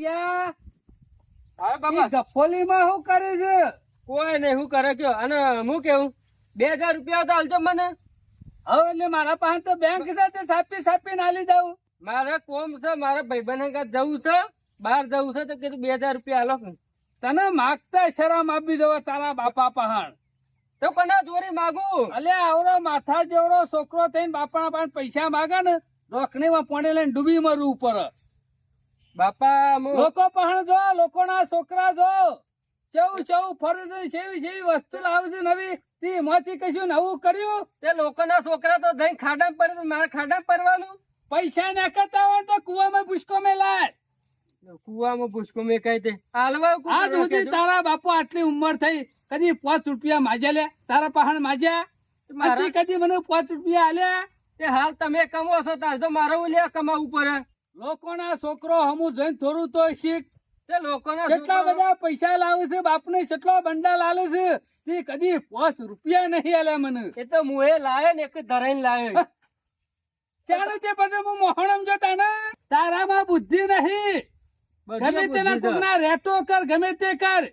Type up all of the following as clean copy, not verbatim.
કાળિયા હા બાબા ગફોલીમાં શું કરે છે? કોઈ નહીં શું કરે કયો અને હું કેવું 2000 રૂપિયા તો હાલજો મને. હવે એટલે મારા પાસે તો બેંક સાથે છાપી નાલી દઉં. મારે કોમ છે, મારે ભાઈબંધ હંગાથ જવું છે, બહાર જવું છે તો કીધું 2000 રૂપિયા હાલો. તને માગતા શરમ આપી દો તારા બાપા પહાણ. તો કોના જોરી માગું? અલ્યા આવરો માથા જેવડો છોકરો થઈને બાપા પાસે પૈસા માગે ને રોકણીમાં પોણે લઈને ડૂબી મરવું ઉપર. બાપા લોકો પહાણ જો, લોકોના છોકરા જો કેવું ફરે છે, સેવી વસ્તુ લાવે છે નવી. એમાંથી કશું નવું કર્યું? તે લોકોના છોકરા તો જઈને ખાડામાં પડે, મારે ખાડામાં પડવાનું. પૈસા નાખતા હોય તો કુવામાં ભૂસકો મેલાય. કુવામાં ભૂસકો મેં કઈ દે હાલવા. આજ સુધી તારા બાપુ આટલી ઉંમર થઈ કદી 5 રૂપિયા માજ્યા લે? તારા પહાણ માજ્યા? કદી મને 5 રૂપિયા આલ્યા? તે હાલ તમે કમો છો તાર તો મારે ઓલ્યા કમાવું પડે. લોકોના છોકરો હમું જોઈને થોડું તો શીખ. તે લોકોના કેટલા બધા પૈસા લાવે છે, બાપને કેટલો બંડા લાવે છે, તે કદી 5 રૂપિયા નહીં આલ્યા મને. એ તો મુએ લાયો ને એક ધરાઈને લાયો. ચાલે તે પછી હું મોહણમ જોતા ને તારામાં બુદ્ધિ નહીં. ગમે તેના કોકના રેટો કર, ગમે તે કર,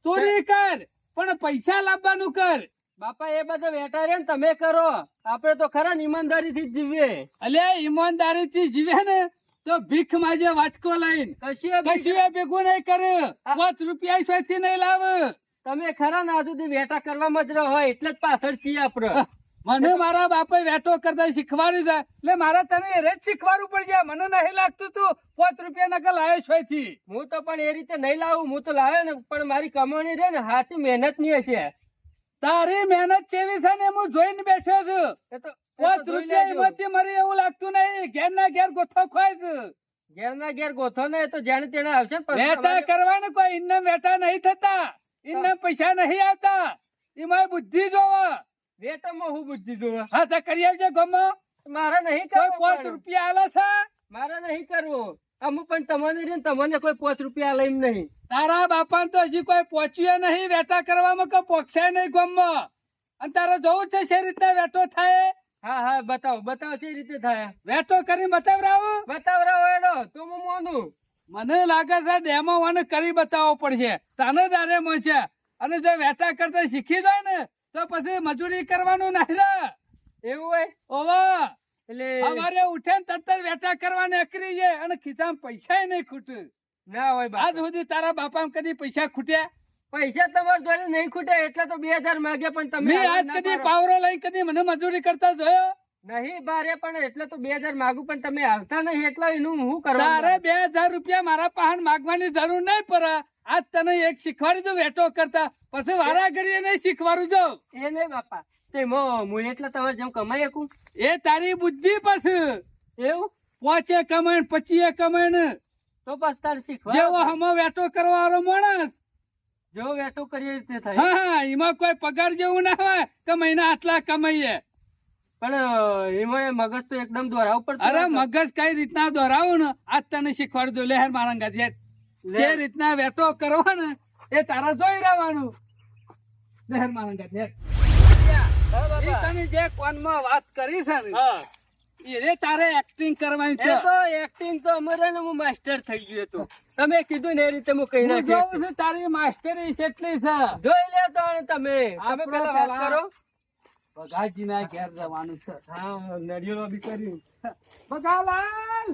ચોરી કર, પણ પૈસા લાવવાનું કર. બાપા એ બધા વેટા રે ને તમે કરો, આપડે તો ખરા ઈમાનદારી થી જીવીએ. અલ્યા ઈમાનદારી થી જીવે ને તો ભીખ માજે વાટકો લઈને કશી ભેગું નહીં કરે. 5 રૂપિયા સ્વેથી નહીં લાવ. તમે ખરા ના સુધી વેટા કરવામાં જ રહો એટલે જ પાછળ છીએ આપડે. મને મારા બાપે વેટો કરતા શીખવાડ્યું છે એટલે મારે તને એ જ શીખવાડવું પડશે. મને નહીં લાગતું તું 5 રૂપિયા નકલ લાવ્યો સ્વેથી. હું તો પણ એ રીતે નહીં લાવું, હું તો લાવ્યો ને પણ મારી કમાણી રે ને સાચી મહેનત ની હશે. તારી મહેનત કેવી છે ને હું જોઈને બેઠો છું. 5 રૂપિયા એમાંથી મારે એવું લાગતું નહીં. ઘેર ના ઘેર ગોથો ખોય છે. ઘેર ના ઘેર ગોથો ને તો જાણે તેને આવશે. વેટા કરવાનું કોઈ ઇન્ને વેટા નહીં થતા, ઇન્ને પૈસા નહીં આવતા. એમાં બુદ્ધિ જોવા. વેટામાં હું બુદ્ધિ જોવા? હા તો કરી આવજે ગમો. મારે નહીં કોઈ કરવું. 5 રૂપિયા આલે છે? મારે નહીં કરવું. અમુક પણ તમને રે તમને કોઈ 5 રૂપિયા લઈને નહીં. તારા બાપા તો હજી કોઈ પહોંચ્યું નહીં વેટા કરવામાં કે પોક્ષાય નહીં ગમમાં. અને તારે જોવું છે છે રીતના વેટો થાય? હા બતાવો છે રીતે થાય. વેટો કરી બતાવરાવું? બતાવરાવો એડો તો હું મોનું. મને લાગે છે ડેમો વાને કરી બતાવવો પડશે, તને દારે મળશે. અને જો વેટા કરતા શીખી જાય ને તો પછી મજૂરી કરવાનું નહીં રે. એવું હોય? ઓવા એટલે સવારે ઉઠે ને તરત જ વેટા કરવા નીકળી જાય અને ખિસ્સામાં પૈસા નહીં ખૂટે. ના હોય બાપા. આજ સુધી તારા બાપા કદી પૈસા ખૂટ્યા? પૈસા તમારા જોડે નહીં ખૂટે એટલે તો 2000 માંગે પણ તમે મેં આજ કદી પાવરો લઈ કદી મને મજૂરી કરતા જોયો નહીં બારે. પણ એટલે તો 2000 માંગુ પણ તમે આવતા નહીં એટલે એનું હું કરવા? તારે 2000 રૂપિયા મારા પાસે માગવાની જરૂર નહીં પડે. આજ તને એક શીખવાડી દઉં વેટો કરતા, પછી વારા ઘડીએ નહીં શીખવાડું જો. એ નહીં બાપા, તે હું એટલે તમારે જેમ કમાઈ શકું એ તારી બુદ્ધિ પછી. એવું 5 કમાય 25 કમાય તો બસ તારે શીખવા. જેવો હમો વેટો કરવા વાળો માણસ જો વેટો કરીએ રીતે થાય. હા એમાં કોઈ પગાર જેવું ના હોય કે મહિના આટલા કમાઈએ. પણ એમાં મગજ તો એકદમ દોરાવું પડતું. અરે મગજ કઈ રીતના દોરાવું ને આજ તને શીખવાડી દઉં. લહેર મારા ગાંધી જે રીતના વેટો કરવા ને એ તારા જોઈ રહેવાનું. લહેર મારા ગાંધી તને જે કોનમાં વાત કરી છે ને એ તારે એક્ટિંગ કરવાની છે. તો એક્ટિંગ તો અમારે હું માસ્ટર થઈ ગયો હતો. તમે કીધું ને એ રીતે હું કહી હું જોઉં છું તારી માસ્ટરી કેટલી છે. જોઈ લેતો તમે પેલા વાત કરો. બગાજી ના ઘેર જવાનું છે. હા નડિયો બી કર્યું. બગાલાલ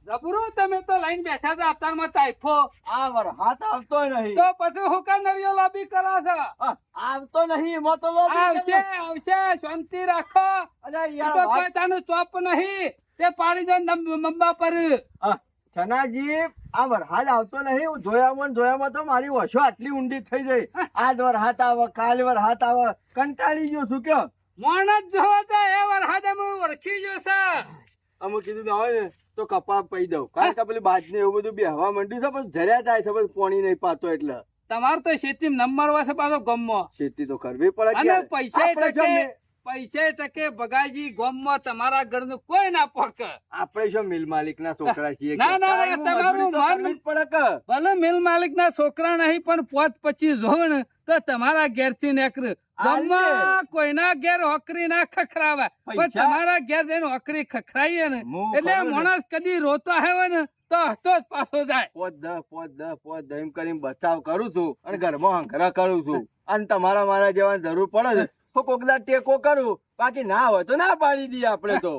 જબરું તમે તો લઈને બેઠા હતા અત્યારમાં તાઇફો. આ વરસાદ આવતો નહીં તો પછી હું કા નરિયો લોબી કરો છો? આવતો નહીં એમાં તો લોબી આવશે આવશે શાંતિ રાખો. અરે તો યાર કોઈ તાનું ચોપ નહીં તે પાડી દો મંબા પર. છનાજી આ વરસાદ આવતો નહીં. હું જોયામાં તો મારી વશો આટલી ઊંડી થઈ ગઈ. આજ વરસાદ આવે કાલ વરસાદ આવે કંટાળી ગયો છું. કયો માણસ જોવો તો એ વરસાદ ઓળખી જશે. અમે કીધું આવે ને તો કપા પઈ દઉં કારણ કે પેલી બાજ ને એવું બધું બેહવા માંડ્યું છે. પણ જર્યા થાય છે પાણી નહીં પાતો એટલે તમારે તો ખેતી નંબર હોય છે પાછો ગમો. ખેતી તો કરવી પડે. અને પૈસા પૈસે ટકે ભગાજી ગામમાં તમારા ઘરનું કોઈ ના પોક. આપણે શું મિલ માલિક ના છોકરા છીએ ના, ના, ના, કાંઈ તમારું મજૂરી તો મન- કરવી જ પડે કે. ભલે મિલ માલિક ના છોકરા નહીં પણ 5-25 જોણ તો તમારા ઘેર થી નીકળ. ગામમાં કોઈના ઘેર હોકરી ના ખખરાવા પણ પૈસા? તમારા ઘેર જઈને હોકરી ખખરાઈએ ને હું એટલે ખરો ને. માણસ કદી રોતો આવ્યો ને તો હસતો જ પાછો જાય. પોત દહ એમ કરીને બચાવ કરું છું અને ઘરમાં હંકરા કરું છું અને તમારા મારા જેવાની જરૂર પડે છે તો કોકદા ટેકો કરું, બાકી ના હોય તો ના પાડી દઈએ આપણે તો.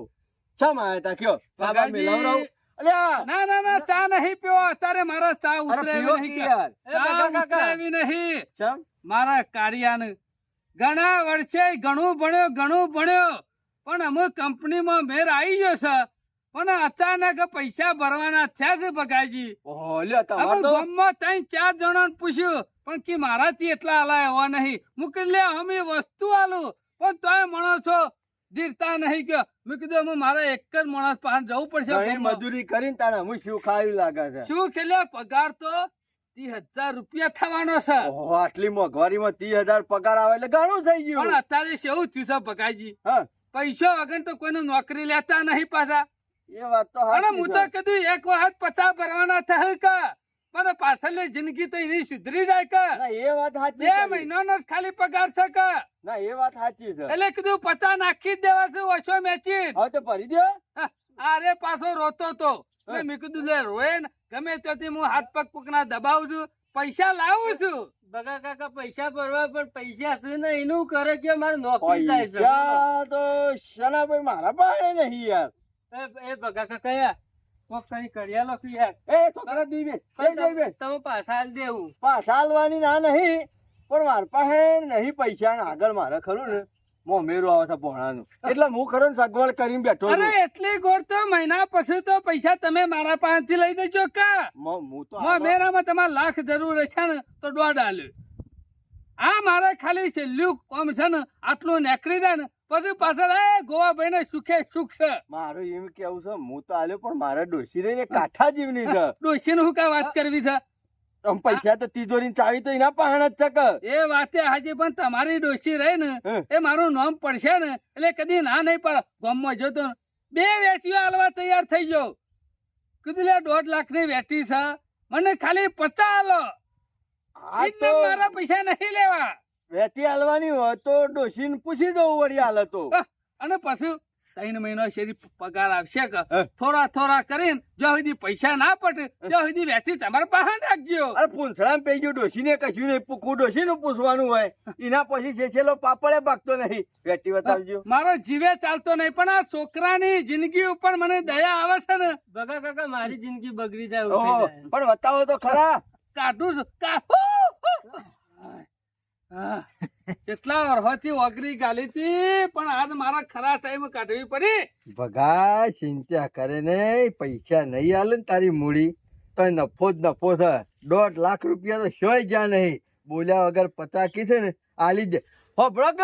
શા માં તા કયો બાબા ભગાજી. મિલાવરાવ. અલ્યા ના ના ના ચા નહીં પીવો અત્યારે મારા ચા અરે ઉતરે પીવો નહીં કે કે. યાર. ચા ઉતરે એવી નહીં. ચમ? મારા કાળિયાને ઘણા વર્ષે ઘણું ભણ્યો પણ અમુક કંપનીમાં મેર આવી ગયો છે પણ અચાનક પૈસા ભરવાના થયા છે ભગાજી. ઓહો, લ્યો હવે તમારે તો ગામમાં 3-4 જણાને પૂછ્યું પણ કે મારાથી એટલા આલા એવા નહીં. મૂકી લે અમે વસ્તુ આલું પણ તોય માણસો ધીરતા નહીં ગયો. મેં કીધું અમે મારા એક જ માણસ પાસે જવું પડશે ઘણી ગામમાં. મજૂરી કરીને તારે હું શું ખાવી લાગે છે. શું ખેલે પગાર તો 30,000 રૂપિયા થવાનો છે. ઓહો, આટલી મોંઘવારીમાં 30,000 પગાર આવે એટલે ઘણું થઈ પણ ગયું. અત્યારે શેવું થયું છે ભગાજી, હા, પૈસો વગર તો કોઈને નોકરી લેતા નહીં પાછા. એ વાત તો અને સાચી હું તો છે. કીધું એક વખત 50 ભરવાના થાય કે પણ પાછળની જિંદગી તો એની સુધરી જાય કે ના, એ વાત સાચી 2 છે. મહિનાનો જ ખાલી પગાર છે કે ના, એ વાત સાચી છે. એટલે કીધું 50 નાખી જ દેવા છે ઓછો મેચી. હવે તો ભરી દો. અરે પાછો રોતો તો એટલે મેં કીધું લે રોય ને ગમે ત્યાંથી હું હાથ પગ કોકના દબાવું છું, પૈસા લાવું છું. બગા કાકા પૈસા ભરવા પણ પૈસા છે ને એનું કરે કે મારે નોકરી જાય છે. પૈસા તો શાના ભાઈ મારા પાસે નહીં યાર. એ બગા કાકા યાર કોક કરી કર્યા લો યાર. એ છોકરા દી બે, એ દઈ બે. તમે પાછા આલી દેવું. પાછા આલવાની ના નહીં પણ મારા પાસે નહીં પૈસા ને આગળ મારે ખરું ને મોમેરું આવે છે ભોણાનું એટલે હું ખરો ને સગવડ કરીને બેઠો અરે છું. એટલી ગોળ તો મહિના પછી તો પૈસા તમે મારા પાસેથી લઈ દેજો કા. હું તો આવા- મેરામાં તમારે લાખ જરૂર છે ને તો 1.5 આલ્યો. આ મારે ખાલી છેલ્લું કામ છે ને આટલું નીકળી જાય ને પછી પાછળ એ ગોવા ભાઈ ને સુખે સુખ છે. મારું એમ કેવું છે હું તો આલ્યો પણ મારે ડોસી રહીને કાઠા જીવની છે. ડોશી નું કા વાત કરવી છે. આમ પૈસા તો તિજોરી ચાવી તો એના પાહણ જ છે કે. એ વાતે હાજી પણ તમારી ડોશી રહી ને હમ. એ મારું નામ પડશે ને એટલે કદી ના નહીં પડે. ગામમાં જોતો 2 વેટીઓ આલવા તૈયાર થઈ ગયો. કીધું લે 1.5 લાખની વેટી છે મને ખાલી 50 આલો. આ એટલે તો મારા પૈસા નહીં લેવા. વેટી આલવાની હોય તો ડોસીને પૂછી દઉં વળી હાલે તો. અને પછી 3 મહિનો શેરી પગાર આવશે કે હે. થોડા કરીને જો સુધી પૈસા ના પટે ત્યાં સુધી વેઠી તમારે પાસે રાખજો. અરે પૂંછડામાં પઈ ગયું ડોસીને કશું નહીં પૂછવું ડોસીનું પૂછવાનું હોય એના પછી છેલ્લો પાપડે પાકતો નહીં. વેટી બતાવજો. મારો જીવે ચાલતો નહીં પણ આ છોકરાની જિંદગી ઉપર મને દયા આવે છે ને બગા કાકા મારી જિંદગી બગડી જાય એવું ઓહો, થઈ જાય. પણ બતાવો તો ખરા. કાઢું છું હા. કેટલા વર્ષોથી ઓગરી ગાલી હતી પણ આજ મારા ખરા ટાઈમ કાઢવી પડી. ભગા ચિંતા કરે ને પૈસા નહીં આલે ને તારી મૂડી તો નફો જ નફો છે. 1.5 લાખ રૂપિયા તો શોય જ્યાં નહીં બોલ્યા વગર 50 કીધે ને આલી દે. હો બ્રોક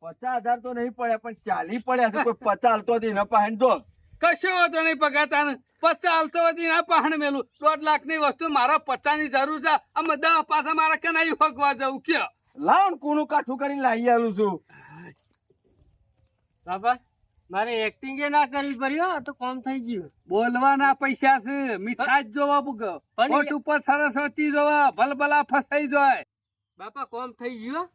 50,000 તો નહીં પડ્યા પણ 40 પડ્યા છે. કોઈ 50 હાલતો હતી ન પાહન તો કશો વાંધો નહીં પગાતા ને 50 હાલતો હતી ના પહાણ મેલું 1.5 લાખની વસ્તુ મારા 50 ની જરૂર છે. આમ 10 પાછા મારા કનાઈ ફગવા જવું કયો લાવ ને કૂણું કાઠું કરીને લાવી આલું છું. બાબા મારે એક્ટિંગ એ ના કરવી પડી હો, આ તો કોમ થઈ ગયું. બોલવાના પૈસા છે મીઠા જ જોવા બુક પણ હોઠ ઉપર સરસ્વતી જોવા ભલભલા ફસાઈ જાય. બાપા કોમ થઈ ગયું.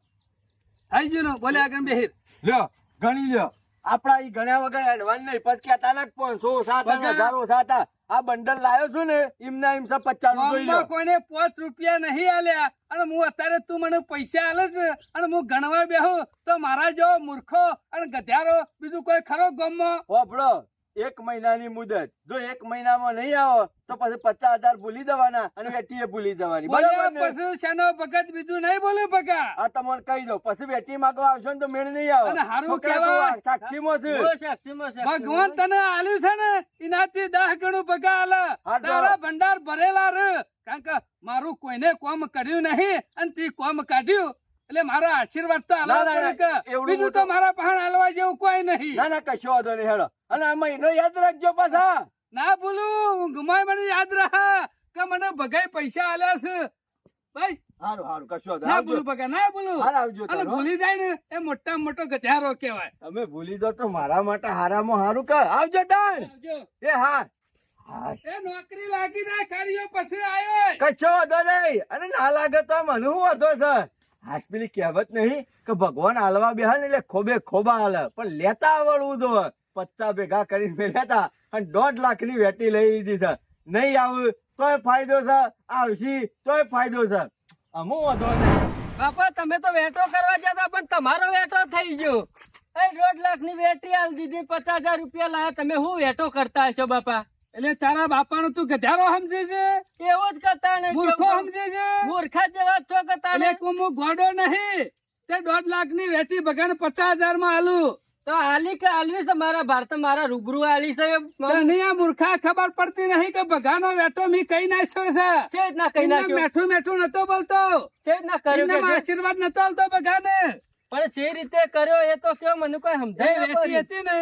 થઈ ગયું ને બોલે આગળ બેહીર લ્યો ગણી લ્યો આપડા ઈ ગણ્યા વગર એડવાન્સ નહીં પછી કહેતા ને 500 7 બગા. 1000 7 આ બંડલ લાવ્યો છું ને એમના એમ 50 જોઈ ગામમાં લ્યો. કોઈને 5 રૂપિયા નહીં આલ્યા અને હું અત્યારે તું મને પૈસા આલે છે અને હું ગણવા બેહું તો મારા જેવો મૂર્ખો અને ગધ્યારો બીજું કોઈ ખરો ગામમાં. હોભળો 1 મહિનાની મુદત જો 1 મહિનામાં નહીં આવો તો પછી 50,000 ભૂલી દેવાના અને વેટીએ ભૂલી દેવાની બોલ્યા બરાબર ને? પછી શેનો ભગત બીજું નહીં બોલું બગા. આ તમને કહી દો પછી વેટી માંગવા આવશો ને તો મેળ નહીં આવે. અને હારું છોકરા કહેવાય. તો સાક્ષીમાં છે. ઓ સાક્ષીમાં સાક્ષીમાં. ભગવાન તને આલ્યું છે ને એનાથી 10 ગણું પગાર આલે. હા તો. તારા ભંડાર ભરેલા રે કારણ કે મારું કોઈને કોમ કર્યું નહીં અને તે કોમ કાઢ્યું એટલે મારા આશીર્વાદ તો ના, આલવા ના, પડે ના, કે એવડું બીજું તો મોટું. મારા પાસે આલવા જેવું કોઈ નહીં. ના ના કશો વાંધો નહીં હેડો અને આ મહિનો યાદ રાખજો પાછા. ના ભૂલું ગુમાય મને યાદ રહા કે મને ભગાઈ પૈસા આલ્યા છે ભાઈ હારું હારું કશો વાંધો ના આવજો. બોલું બકા ના બોલું હાલ આવજો અને તાર, હો. ભૂલી જાય ને એ મોટામાં મોટો ગધારો કહેવાય. તમે ભૂલી દો તો મારા માટે હારામાં હારું કર આવજો તાણ. આવજો. એ હા હા એ નોકરી લાગી જાય કાર્યો પછી આયો કશો વાંધો નહીં અને ના લાગે તો મને શું વાંધો છે હાસ પેલી કહેવત નહીં કે ભગવાન હાલવા બેહે ને એટલે ખોબે ખોબા હાલે પણ લેતા આવડવું તો 50 ભેગા કરીને મેલ્યા હતા અને 1.5 લાખની વેટી લઈ લીધી છે નહીં આવું તોય ફાયદો છે આવશી તોય ફાયદો છે અમુક વાંધો નહીં. બાપા તમે તો વેટો કરવા જતા પણ તમારો વેટો થઈ ગયો. એ 1.5 લાખની વેટી આલી દીધી, 50,000 રૂપિયા લાયા, તમે શું વેટો કરતા હશો બાપા? એટલે તારા બાપાનો તું ગધારો સમજે છે એવો જ કરતા ને મૂર્ખો સમજે છે મૂર્ખા જેવા જ છો કરતા ને. એટલે હું ગોડો નહીં તે 1.5 લાખની વેટી બગાડ 50,000 માં આલું તો આલી કે આલવી છે મારા ભારત મારા રૂબરૂ આલી છે તને આ મૂર્ખા ખબર પડતી નહીં કે બગાનો વેટો મી કઈ નાખ્યો છે છે જ ના કઈ એમને નાખ્યો, મેઠું મેઠું નતો બોલતો છે જ ના કર્યો એમને કે આશીર્વાદ નતો આલતો બગાને પણ જે રીતે કર્યો એ તો કેવો મને કોઈ એ સમજાય વેટી હતી ને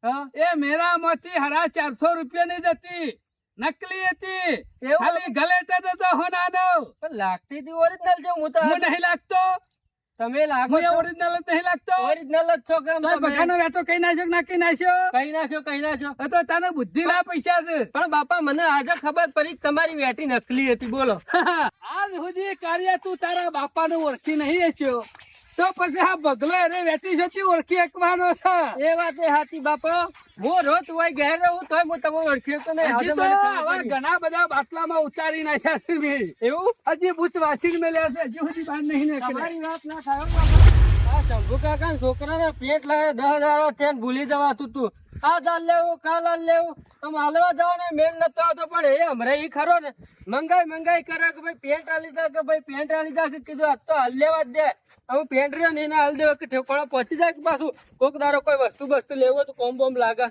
હા એ મેરા માંથી 450 રૂપિયાની જ હતી નકલી હતી એવું? ખાલી ગલેટે તો હોનાનો પણ લાગતી હતી ઓરિજિનલ છે. હું તો હું નહીં લાગતો તમે લાગો હું ઓરિજિનલ જ નહીં લાગતો ઓરિજિનલ જ છો કેમ તો તમે? બગાનો વેટો કઈ નાખ્યો કે ના કઈ નાખ્યો કઈ નાખ્યો એ તો તને બુદ્ધિ ના પૈસા છે પણ બાપા મને આજે ખબર પડી કે તમારી વેટી નકલી હતી. બોલો આજ સુધી કાર્ય તું તારા બાપાને ઓળખી નહીં હશ્યો તો પછી આ બગલો એને વેટી છોટી ઓળખી એકવાનો છે એ વાત એ સાચી બાપા. હું રોજ હોય ઘેર રહું તોય હું તમને ઓળખ્યો તો નહીં. હજી આજે તો મને ખબર આવા પડી. ઘણા બધા બાટલામાં ઉતારી નાખ્યા છે મેં. એવું હજી બુટ વાસી મેલ્યા છે હજી સુધી બહાર નહીં નીકળ્યા. તમારી વાત ના થાય હો બાપા. આ શંભુ કાકા છોકરાને પેટ લાવે 10,000 થઈને ભૂલી જવાતું તું. આ દાલ લેવું કાલ હાલ લેવું આમ હાલવા જવાનો મેલ નતો આવતો પણ એ હમણાં ઈ ખરો ને મંગાઈ કરે કે ભાઈ પેન્ટ આલી દે કે ભાઈ પેન્ટ આલી દે કે કીધું આજ તો હાલ લેવા જ દે. હવે પેન્ટ રહ્યો ને એને હાલ દેવા કે ઠેકોણા પહોંચી જાય કે પાછું કોક દારો કોઈ વસ્તુ લેવું તો કોમ બોમ લાગે.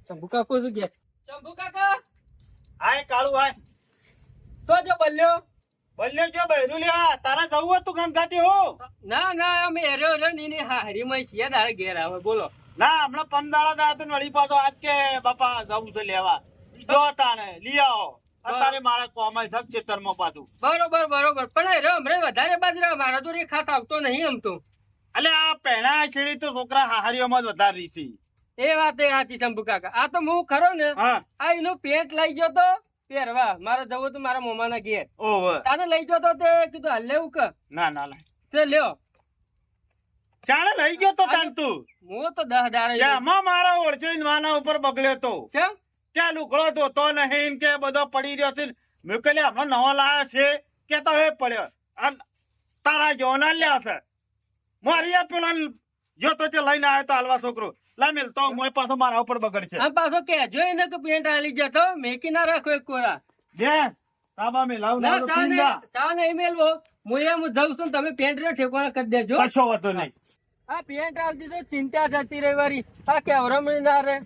શંભુ કાકો શું કે? શંભુ કાકા હાય કાળુ હાય તો જો બલ્યો. બલ્યો જો બહેરું લ્યા તારા જવું હતું કામ જાતી હો ના ના અમે હેર્યો રે ની હારીમાં છીએ તારે ઘેર આવે. બોલો ના હમણાં પમદાળા દા તો વળી પાછો આજ કે બાપા જવું છે લેવા જો તાણે લઈ આવો અત્યારે મારા કોમાય છે ખેતરમાં પાછું બરોબર પણ હેરો હમણાં વધારે બાજરા મારા તો ખાસ આવતો નહીં આમ તો. એટલે આ પહેણા છેડી તો છોકરા હાહારીઓમાં જ વધારે રીસી એ વાત એ સાચી શંભુ કાકા. આ તો હું ખરો ને હા આ એનું પેન્ટ લઈ ગયો તો પહેરવા મારે જવું તું મારા મોમાના ઘેર. ઓહો તાને લઈ ગયો તો તે કીધું હાલ લેવું કે ના ના લા તે લ્યો. ચાલે લઈ ગયો તો તાણ તું હું તો 10,000 એમાં મારા ઓળચી માના ઉપર બગડ્યો તો છે. ત્યાં લુકડો ધોતો નહીં કે બધો પડી રહ્યો છે મેં કહે હમણાં નવો લાયો છે કે તો એ પડ્યો આ તારા જેવો ના લ્યા છે મારી આ પેલા જો તો તે લઈને આવ્યો તો હાલવા છોકરો લા મેલ તો મોય પાછો મારા ઉપર બગડશે આ પાછો કહેજો એને કે પેન્ટ આલી જતો મેકી ના રાખો એક કોરા. જે તાબા મે લાવ ના લાવ ચા નહીં મેલવો. હું એમ જઉં છું ને તમે પેન્ટ રે ઠેકોણા કરી દેજો. કશો વાતો નહીં આ પેન્ટ આલી દીધો ચિંતા જતી રહી વારી. આ કેવરમણી ના રે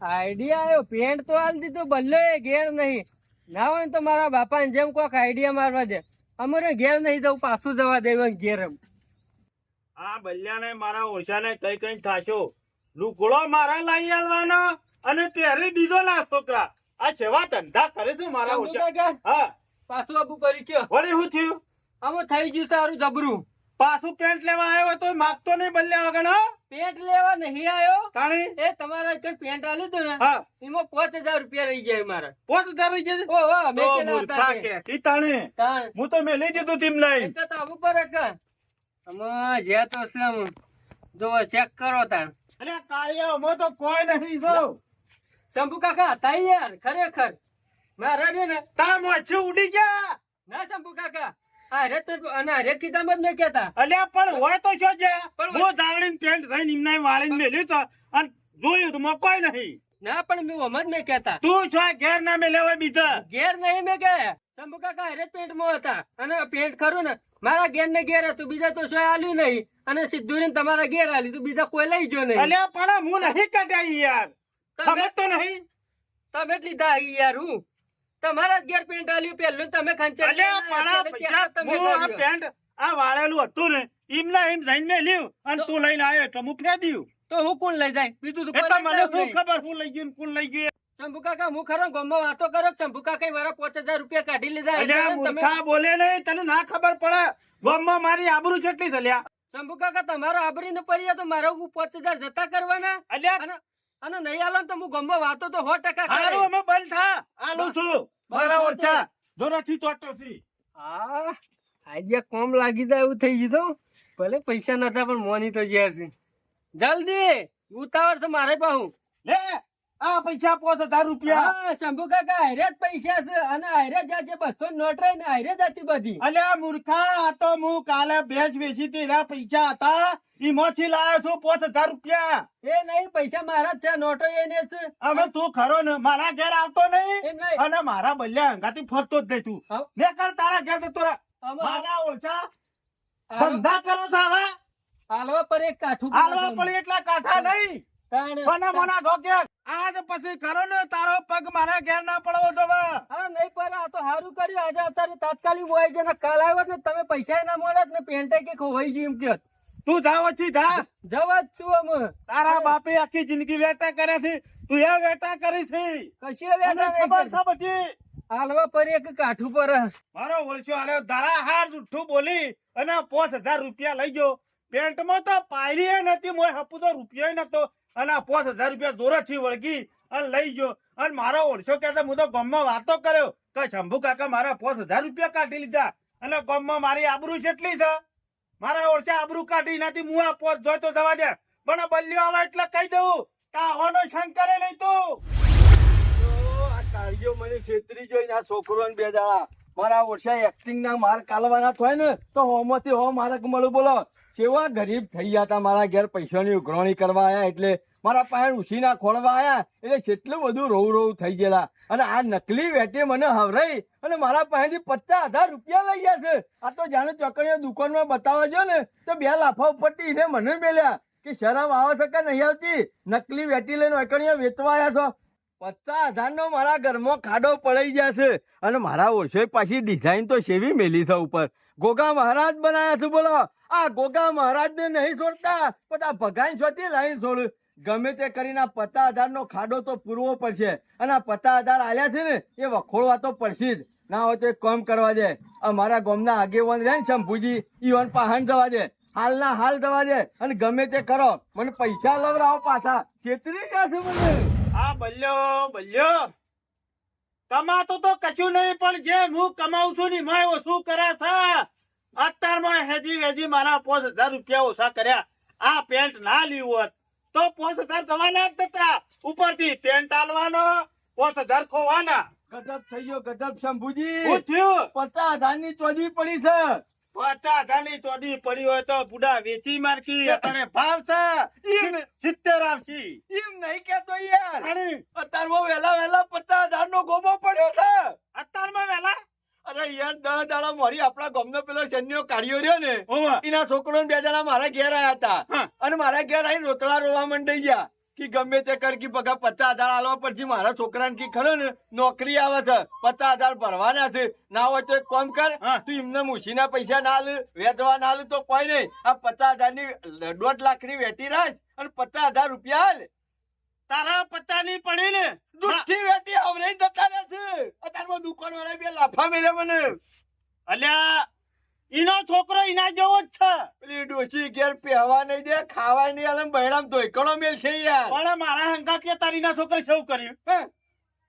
આઈડિયા આવ્યો. પેન્ટ તો આલી દીધું બલ્લો એ ઘેર નહીં ના હોય ને તો મારા બાપાને જેમ કોક આઈડિયા મારવા દે. અમારે ઘેર નહીં જવું પાછું જવા દેવાનું ઘેર એમ. આ બલ્યાને મારા ઓછાને કઈ કઈ થાશો લુકડો મારા લાવી આલવાનો અને પહેરી બીજો લા છોકરા આ સેવા ધંધા કરે છે મારા શંભુ ઓછા કાકા, હા પાછું આબુ કરી કયો વળી શું થયું આમાં થઈ ગયું સારું જબરું. પાછું પેન્ટ લેવા આવ્યો તો માગતો નહીં બલ્યા વગર હો પેન્ટ લેવા નહીં આવ્યો તાણી એ તમારા એકણ પેન્ટ આલ્યું હતું ને હા એમાં 5,000 રૂપિયા રહી જાય મારા. 5,000 રહી જશે ઓહો મેં ઓ કેલા મૂર્ખા હતા કે ઈ તાણી તાણ હું તો મેં લઈ દીધું ટીમ લઈ એક તો આબુ પર એક આમાં જે તો છે આમ. જો ચેક કરો તાણ. અરે કાળિયામાં તો કોઈ નહીં જો શંભુ કાકા હતા યાર ખરેખર મારા રે ને તાર મોછી ઉડી ગયા ના શંભુ કાકા અરે તો અને અરે કીધા જ નહીં કેતા. અલ્યા પણ હોય તો શું છે પણ હું જાવડીને પેન્ટ થઈને એમને વાળીને મેલ્યું તો અને જોયું તો મોં કોઈ નહીં ના પણ મેં ઓમ જ નહીં કેતા. તું શું ઘેર ના મેલે હોય બીજા ઘેર નહીં મેં કે શંભુ કાકા અરે પેન્ટ માં હતા અને પેન્ટ ખરું ને મારા ઘેર ને ઘેર હતું બીજા તો શું આલ્યું નહીં અને સીધું રહીને તમારા ઘેર આલ્યું તું બીજા કોઈ લઈ ગયો નહીં. અલ્યા પણ હું નહીં કટાઈ યાર ખબર તો નહીં તમે જ લીધા યાર હું તમારા જ ઘેર પેન્ટ આલ્યું પેલું તમે ખંચેર અલ્યા પણ પૈસા હું આ પેન્ટ આ વાળેલું હતું ને એમના એમ જઈને મેં લ્યું અને તું લઈને આવ્યો એટલે હું ફેંદ્યું તો હું કોણ લઈ જાય બીજું તો એ કોઈ તો લઈ મને જાય શું નહીં. ખબર હું લઈ ગયું ને કોણ લઈ ગયું શંભુ કાકા હું ખરો ગામમાં વાતો કરો કે શંભુ કાકા મારા 5000 રૂપિયા કાઢી લીધા અલ્યા એટલે તમે મૂર્ખા બોલે નહીં, તને ના ખબર પડે ગામમાં મારી આબરૂ કેટલી છે લ્યા. શંભુ કાકા તમારો આબરી ન પડીએ તો મારા 5000 જતા કરવાના અલ્યા અને અને નહીં આલો ને તો હું ગામમાં વાતો તો 100% હારું અમે બંધ થા આલું છું મારા ઓછા જોરાથી ચોટો છી. હા આઈડિયા કોમ લાગી જાય એવું થઈ ગયું તો ભલે પૈસા નતા પણ મોની તો જ્યાં છે જલ્દી ઉતાવળ છે મારે પાહું લે આ પૈસા 5000 રૂપિયા. હા શંભુ કાકા હારે જ પૈસા છે અને હારે જ આજે 200 નોટ રહી ને હારે જ હતી બધી અલ્યા મૂર્ખા આ તો હું કાલે ભેંસ વેચી હતી એના પૈસા હતા ઈમાંથી લાવ્યો છું 5000 રૂપિયા. એ નહીં પૈસા મારા જ છે નોટો એને છે હવે તું ખરો ને મારા ઘેર આવતો એમ નહીં નહીં. અને મારા બલ્યા હંગાથી ફરતો જ નહીં તું. હા. ને કર તારા ઘેર જતો રહે. મારા ઓછા ધંધા કરો છો હવે હાલવા પર એક કાઠું હાલવા પડી એટલા કાઠા નહીં તાણે. મને મોના ઘોકે આજ પછી કરો ને તારો પગ મારા ઘેર ના પડવો જોવે. હા નહીં પર આ તો સારું કર્યું આજે અત્યારે તાત્કાલિક હોય છે ને કાલ આવ્યો ને તમે પૈસા ના મળે ને પેન્ટે કે ખોવાઈ ગયું એમ કે તું જા ઓછી જા. જવા જ છું અમે તારા બાપે આખી જિંદગી વેટા કરે છે તું એ વેટા કરી છે કશી મને વેદના નહીં ખબર કરી. છે બધી. હાલવા પર એક કાઠું પર મારો વળશો આરે ધારા હાર જુઠ્ઠું બોલી અને 5000 રૂપિયા લઈ ગયો. પેન્ટમાં તો પાયરી નથી મોય હપુ તો રૂપિયો નતો અને 5000 રૂપિયા જોરથી વળગી અને લઈ ગયો. અને મારો ઓળશો કહેતા હું તો ગામમાં વાતો કર્યો કે શંભુ કાકા મારા 5000 રૂપિયા કાઢી લીધા અને ગામમાં મારી આબરૂ કેટલી છે. મારા ઓળશે આબરૂ કાઢી નથી હું આ પોત જોઈ તો જવા દે પણ બલ્યો આવે એટલે કહી દઉં તાહોનો શંકરે નહીં તું. આ કાળીઓ મને છેતરી જોઈને આ છોકરો બે દાડા મારા ઓછા એક્ટિંગ ના માર કાલવાના થાય ને તો હોમાંથી હો મારે મળું બોલો કેવા ગરીબ થઈ ગયા તા મારા ઘેર પૈસાની ઉઘરાણી કરવા આયા એટલે મારા પાસે ઉછીના ખોળવા આયા એટલે કેટલું બધું રોવ રોવ થઈ ગયેલા અને આ નકલી વેટે મને હવરાઈ અને મારા પાસેથી 50000 રૂપિયા લઈ ગયા છે. આ તો જાણે ચોકડીયા દુકાનમાં બતાવવા જો ને તો 2 લાફા ઉપરથી એને મને મેલ્યા કે શરમ આવે છે કે નહીં આવતી નકલી વેટી લઈને એકણીયા વેચવા આવ્યા છો. 50000 નો મારા ઘરમાં ખાડો પડી ગયા છે અને મારા ઓછો પાછી ડિઝાઇન તો સેવી મેલી છે ઉપર ગોગા મહારાજ બનાયા છે. બોલો આ ગોગા મહારાજ ને નહીં છોડતા પણ આ ભગાઈ છોતી લાઈન છોડ ગમે તે કરીને 50000 નો ખાડો તો પૂરવો પડશે અને આ 50000 આલ્યા છે ને એ વખોળવા તો પડશે જ. ના હોય તો એક કામ કરવા દે અમારા ગામના આગેવાન રહે ને શંભુજી ઈવન પાહણ જવા દે હાલના હાલ જવા દે અને ગમે તે કરો મને પૈસા લવરાવો પાછા છેતરી જશે મને. આ બલ્યો કમાતો તો કશું નહીં પણ જે હું કમાઉં છું ને એમાં ઓછું કરે છે. અત્યારમાં હેજી વેજી મારા 5000 રૂપિયા ઓછા કર્યા. આ પેન્ટ ના લીધું હોત તો 5000 જવાના જ નતા. ઉપરથી પેન્ટ આલવાનો 5000 ખોવાના. ગજબ થઈ ગયો ગજબ શંભુજી. શું થયું? 50000 ની ચોધી પડી છે. 50,000 ની ચોદી પડી હોય તો બુડા વેચી મારકી અત્યારે ભાવ છે 70 આવશી. એમ નહીં કેતો યાર અરે અત્યારમાં વેલા 50000 નો ગોબો પડ્યો છે. અત્યારમાં વેલા અરે યાર 10 દાડા મોરી આપણા ગામનો પેલો શન્યો કાઢ્યો રહ્યો ને ઓવા એના છોકરો 2 જણા મારા ઘેર આયા હતા હા. અને મારા ઘેર આવીને રોતડા રોવા મંડાઈ ગયા કે ગમે તે કર કે પગા 50000 આલવા પછી મારા છોકરાને કી ખરો ને નોકરી આવે છે 50000 ભરવાના છે ના હોય તો એક કામ કર હા. તું એમને મુશીના પૈસા ના આલ વેચવા ના આલ તો કોઈ નહીં આ 50000 ની 1.5 લાખ ની વેટી રાખ અને 50000 રૂપિયા આલ તારા પત્તા ની પડી ને દૂધથી વેટી આવરે જતા રહે છે. અત્યારમાં દુકાન વાળા 2 લાફા મેલે મને અલ્યા ઈનો છોકરો ઈના જેવો જ છે. પેલી ડોશી ઘેર પહેવા નહીં દે ખાવા નહીં આલમ બહેરામ તો એકડો મેલ છે યાર. પણ મારા હંગાત કે તારીના છોકરે શું કર્યું? હે?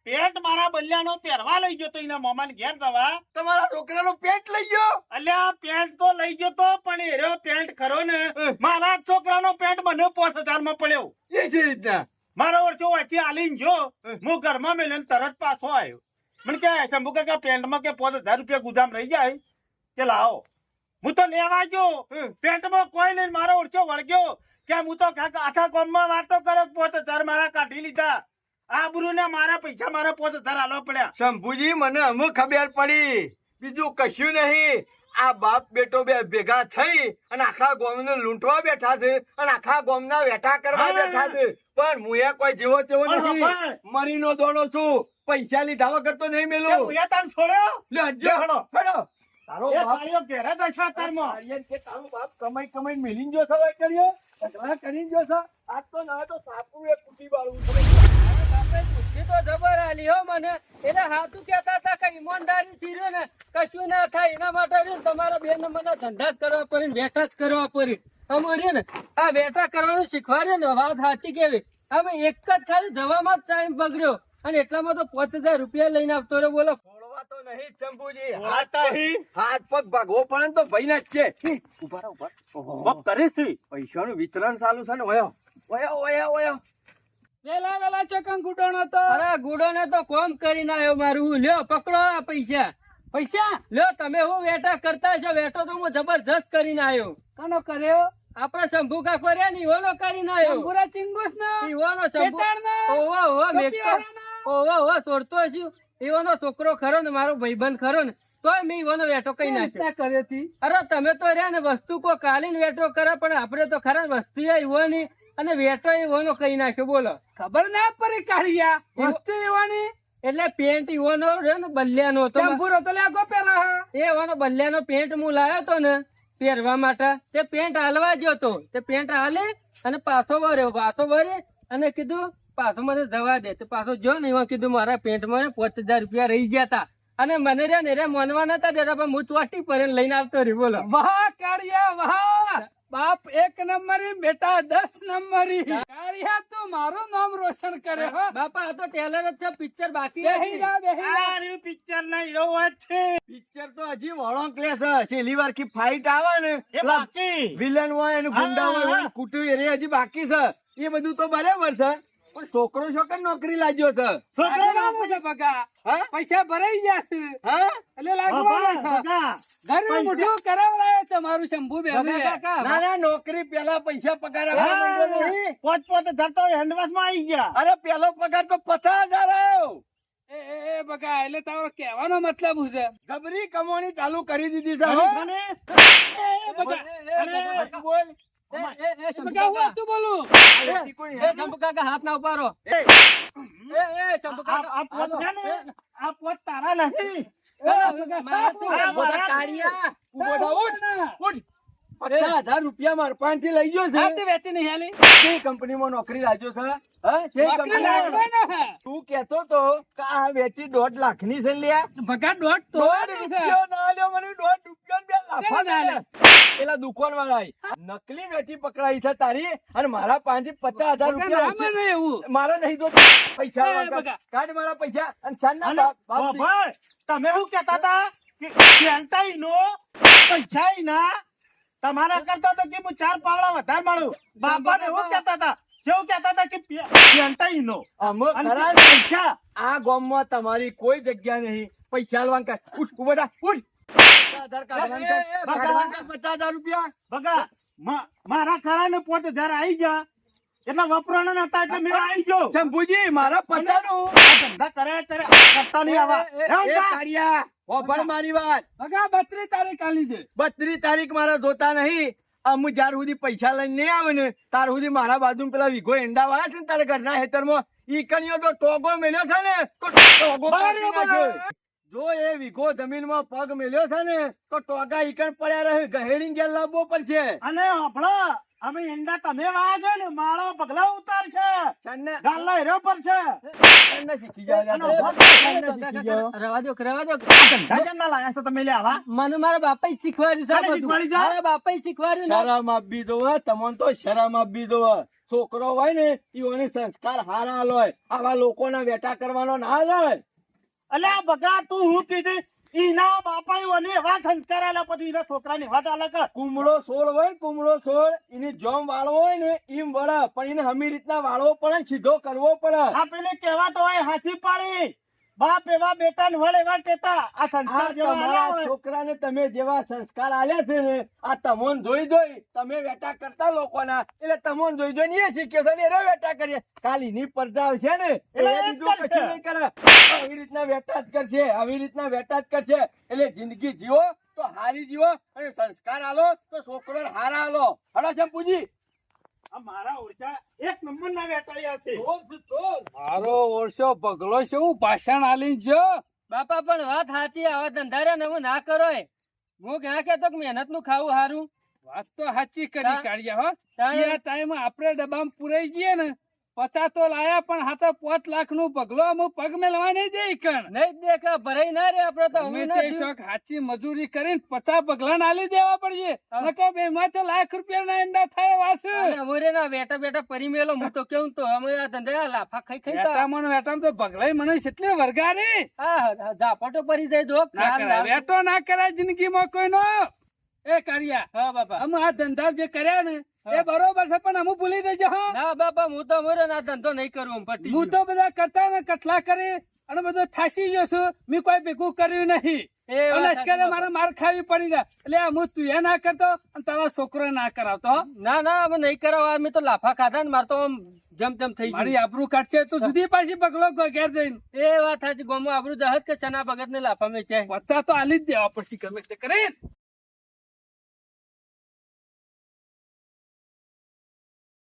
પેન્ટ મારા બલ્યાનો પહેરવા લઈ ગયો તો એના મોમાને ઘેર જવા. તમારા છોકરાનો પેટ લઈ ગયો. અલ્યા પેન્ટ તો લઈ ગયો તો પણ એરો પેન્ટ ખરો ને મારા જ છોકરાનો પેન્ટ મને 5000 માં પડ્યો. એ છે રીતના મારો ઓળખો વાંચી આલીને જો હું ઘરમાં મેલીને તરત પાછો આવ્યો. મને કે શંભુ કાકા પેન્ટમાં કે 5000 રૂપિયા ગુદામ રહી જાય કે લાવો. હું તો લેવા ગયો પેન્ટમાં કોઈ નહીં. મારો ઓળખો વળગ્યો કે હું તો આખા ગામમાં વાતો કર્યો 5000 મારા કાઢી લીધા. આબરૂ ને મારા પૈસા મારા 5000 આલવા પડ્યા. શંભુજી મને અમુક ખબર પડી બીજું કશું નહીં. આ બાપ બેટો બે ભેગા થઈ અને આખા ગામને લૂંટવા બેઠા છે અને આખા ગામના વેઠા કરવા બેઠા છે. પણ હું એ કોઈ જેવો તેવો નથી મરીનો દોડો છું. પૈસા લીધા વગર તો નહીં મેલું. હું એ તને છોડ્યો લે હજો હેડો. હેડો તારો એ બાપ તાળીઓ ઘેર જ હશે અત્યારમાં. આર્યન કે તારો બાપ કમાઈ મેલીન જો થવાય કર્યો ઝઘડા કરીને જો છો. આજ તો ના તો સાપુ એ કુટી વાળું છે. તમે બુદ્ધિ તો જબર આલી હો મને. એટલે હાથું કહેતા હતા કે ઈમાનદારીથી રહ્યો ને કશું ના થાય એના માટે રહ્યો ને તમારા બેન મને ધંધા જ કરવા પડે ને વેટા જ કરવા પડે. અમારે ને આ વેટા કરવાનું શીખવાડ્યું ને વાત સાચી કેવી. હવે એક જ ખાલી જવામાં જ ટાઈમ બગડ્યો અને એટલામાં તો 5000 રૂપિયા લઈને આવતો રહ્યો. બોલો છોડવા તો નહીં જ શંભુજી. વાતાહી. હાથ પગ ભાગવો પડે ને તો ભાઈના જ છે. ઉભા રહો, ઉભા. બપ કરીશ તી. પૈસાનું વિતરણ ચાલુ છે ને. ઓયો ઓયો ઓયો ઓયો. વેલા ચોકન ગુડોણો તો અરે ગુડો ને તો કોમ કરીને આવ્યો મારું. લ્યો પકડો આ પૈસા. પૈસા લ્યો તમે હું વેટા કરતા છો. વેટો તો હું જબરજસ્ત કરીને આવ્યો. કનો કર્યો? આપડે શંભુ કાકો રહ્યા ને ઈવોનો કરીને આવ્યો. શંભુરા ચિંગુસ નો ઈવોનો શંભુ. પેટાળનો? ઓવો ઓવો મેઘતો. ટોપીવાળાનો? ઓવો છોડતો છું. ઈવોનો છોકરો ખરો ને મારો ભાઈબંધ ખરો ને તોય મેં ઈવોનો વેટો કઈ નાખ્યો. કર્યો હતી? અરે તમે તો રહ્યા ને વસ્તુ કો કાલીને વેટો કરે પણ આપડે તો ખરા વસ્તુ ઈવોની અને વેટો ઈવોનો કઈ નાખ્યો. બોલો ખબર ના પડી કાઢિયા વસ્તુ એવાની. એટલે પેન્ટ ઈવોનો રહ્યો ને બલ્યાનો હતો. ચંપુરો તો લાગો પહેરા. એ ઈવોનો બલ્યાનો પેન્ટ હું લાવ્યો તો ને પહેરવા માટે તે પેન્ટ હાલવા ગયો તો તે પેન્ટ હાલે અને પાછો વળે અને કીધું પાછો મને જવા દે. પાછો જો ને એમાં કીધું મારા પેન્ટમાં 5000 રૂપિયા રહી ગયા હતા અને મને રહ્યા ને મોનવા નતા દેતા પણ હું ચોટી પર લઈને આવતો રહ્યો. બોલો વાહ કાળિયા વાહ. બાપ 1 નંબરી બેટા 10 નંબરી. કાળિયા તું મારું નામ રોશન કરે હો. બાપા આ તો ટેલર જ છે. પિક્ચર બાકી બેહી છે. જા બેહી જા. આ રહ્યું પિક્ચર ના હીરો વાત છે. પિક્ચર તો હજી વળોંક લે છે. છેલ્લી વાર કી ફાઇટ આવે ને એ બાકી. વિલન હોય એનું ગુંડા હોય હા, એનું કૂટું એ હજી બાકી છે. એ બધું તો બરાબર છે પણ છોકરો છોકર નોકરી લાગ્યો છે. લાગવાનું છે બગા. હા? પૈસા ભરાઈ જશે હા? એટલે લાગવાનું છે. બગા. ઘરનું મોઢું કરાવરાયો છે મારું શંભુ બેન. બગા કાકા, ના ના નોકરી પેલા પૈસા પગાર આપવા માંડ્યો નહીં. પોત ધરતો હેન્ડવાશ માં આવી ગયા. અરે પેલો પગાર તો 50,000 આવ્યો. એ બગા એટલે તારો કહેવાનો મતલબ શું છે? ગબરી કમાણી ચાલુ કરી દીધી છે હો. અને એ બગા બધું બોલ. બગા હું તું બોલું. એ શંભુ કાકા હાથ ના ઉપાડો. એ, શંભુ આ કાકા પોત છે ને, આ પોત તારા નહીં. મારા તો આ બધા મારા કાળિયા. ઊભો થા, ઉઠ, ઉઠ. 50,000 રૂપિયા મારા પાસેથી લઈ ગયો છે. હાથ વેચી નહીં હાલી. કઈ કંપનીમાં નોકરી લાગ્યો છે? હા? કઈ નોકરી કંપનીમાં? લાગવાનો છે. તું કેતો તો કે આ વેચી 1.5 લાખની છે લ્યા. બગા દોઢ તો 1.5 રૂપિયો ના લ્યો મને 1.5 રૂપિયો ને 2 લાફા ના લે. પેલા દુકાનવાળાએ નકલી વેચી પકડાઈ છે તારી અને મારા પાસેથી 50,000 બગા રૂપિયા ના મને એવું. મારા નહીં દો પૈસા એ વાળા. બગા. કાઢ મારા પૈસા અને છાનના અને બાપ દી. ભાઈ, તમે શું કેતા હતા કે પેન્ટાઈ નો પૈસા ના તમારા કરતા તો કે હું 4 પાવડા વધારે માળું. બાપા ને એવું કેતા હતા જેવું કેતા હતા કે પેન્ટાઈ નો અમુક અને ખરા પૈસા. આ ગામમાં તમારી કોઈ જગ્યા નહીં. પૈસા આલવાન કર. ઉઠ ઉભો થા, ઉઠ. 50,000 કાઢવાન કર. કાઢવાન કર 50,000 રૂપિયા. બગા મારા ખરા ને 5000 આવી ગયા એટલે વપરાણા નતા એટલે મેં આવી ગયો. શંભુજી મારા 50 નું ધંધા કરે કરતા નહીં આવા. એ કાઢ્યા. હોભળ મારી વાત. બગા 32 તારીખ આલી દે. 32 તારીખ મારા જોતા નહીં. અમુક જ્યાર સુધી પૈસા લઈને નહીં આવે ને તાર સુધી મારા બાજુ પેલા વીઘો એંડા વાળા છે ને તારા ઘરના ખેતરમાં ઈ કણીઓ તો ટોગો મેલ્યો છે ને તો ટોગો કાઢી નાખ્યો. જો એ વીઘો જમીનમાં પગ મેલ્યો છે ને તો ટોગા ઈકણ પડ્યા રહે. ગહેડી ગેલ લાવવો પડશે. અને આપણો અમે ઈંડા તમે વાયા છો ને માળો પગલા ઉતાર છે છન્ને- ગાલ્લા હેરો પર છે. છન્ને શીખી જાય. અને છન્ને શીખી ગયો. રવા દો. ધંધા ના લાયા છો તમે લે આવા. મને મારા બાપા શીખવાડ્યું છે આ કોને બધું. શીખવાડ્યું છે? મારા બાપા શીખવાડ્યું ને. શરમ આપી દો હો. તમને તો શરમ આપી દો હો. છોકરો હોય ને ઈઓને સંસ્કાર હારા લોય. આવા લોકોના વેટા કરવાનો ના લોય. અલ્યા બગા તું હું કીધી ઈના બાપા મને એવા સંસ્કાર આલ્યા પછી એના છોકરાને એવા જ આલે કે કુમળો છોડ હોય ને કુમળો છોડ એની જોમ વાળવો હોય ને એમ વળે પણ એને હમી રીતના વાળવો પડે ને સીધો કરવો પડે. આ પેલી કહેવાતો હોય હાચી પાડી બાપ એવા બેટા ને વળ એવા ટેટા આ આ સંસ્કાર જેવા આલ્યા તમારા હોય. છોકરાને તમે જેવા સંસ્કાર આલ્યા છે ને આ તમોન જોઈ તમે વેટા કરતા લોકોના એટલે તમોન જોઈ એ શીખ્યો છે ને એને વેટા કરીએ. કાલી ની પડદા છે ને એટલે એ એ જ બીજું કરશે. કશું નહીં કરે. આવી રીતના વેટા જ કરશે. આવી રીતના વેટા જ કરશે. એટલે જિંદગી જીવો તો હારી જીવો અને સંસ્કાર આલો તો છોકરો હારા આલો. હલો શંભુજી. આ મારા ઓરચા એક નંબર ના વેટાળ્યા છે. મારો ઓળશો પગલો છે હું ભાષણ આલી જો. બાપા પણ વાત સાચી. આવા ધંધા રે ને હું ના કરો. હું ક્યાં કેતો મહેનત નું ખાવું સારું. વાત તો સાચી કરી તા- કાઢ્યા હો. તાણે- એ ટાઈમ આપણે ડબ્બામાં પુરાઈ જઈએ ને 50 તો લાયા પણ હા તો 5 લાખ નું પગલો હું પગ મેલવા નહીં દે કણ નહીં જ દેખા ભરાઈ ના રે આપડે તો અમે હવે તે ના થયું. શોખ હાચી મજૂરી કરીને 50 પગલા નાલી દેવા પડશે નકો બે માં તો લાખ રૂપિયાના ઈંડા થાય વાસ અને અમરે ના બેઠા બેઠા પરી મેલો હું તો કેવું તો અમે આ ધંધા લાફા ખાઈ ખાઈ તો વેટામાં તો પગલાય મને કેટલી વરગાડી આ ઝાપટો પરી જાય દો ના કરાય વેટો ના કરાય જિંદગીમાં કોઈનો એ કર્યા હા બાપા અમે આ ધંધા જે કર્યા ને એ બરોબર છે પણ અમે ભૂલી દેજો હા ના બાપા હું તો અમરે ના ધંધો નહીં કરું પટી હું તો બધા કરતા ને કટલા કરી અને બધું થાસી ગયો છું મેં કોઈ ભેગું કર્યું નહીં એ વાત અને સાચી લશ્કરે મારે માર ખાવી પડી જાય એટલે આ હું તું એ ના કરતો અને તારા છોકરો ના કરાવતો હો. ના ના અમે નહીં કરાવવા અમે તો લાફા ખાધા ને મારે તો આમ જમ તેમ થઈ મારી ગયું આબરૂ કાઢશે તું જુદી પાછી પગલો ઘેર જઈને એ વાત સાચી ગોમો આબરૂ જહત કે સના ભગત ને લાફા મેં છે 50 તો આલી જ દેવા પડશે ગમે તે કરે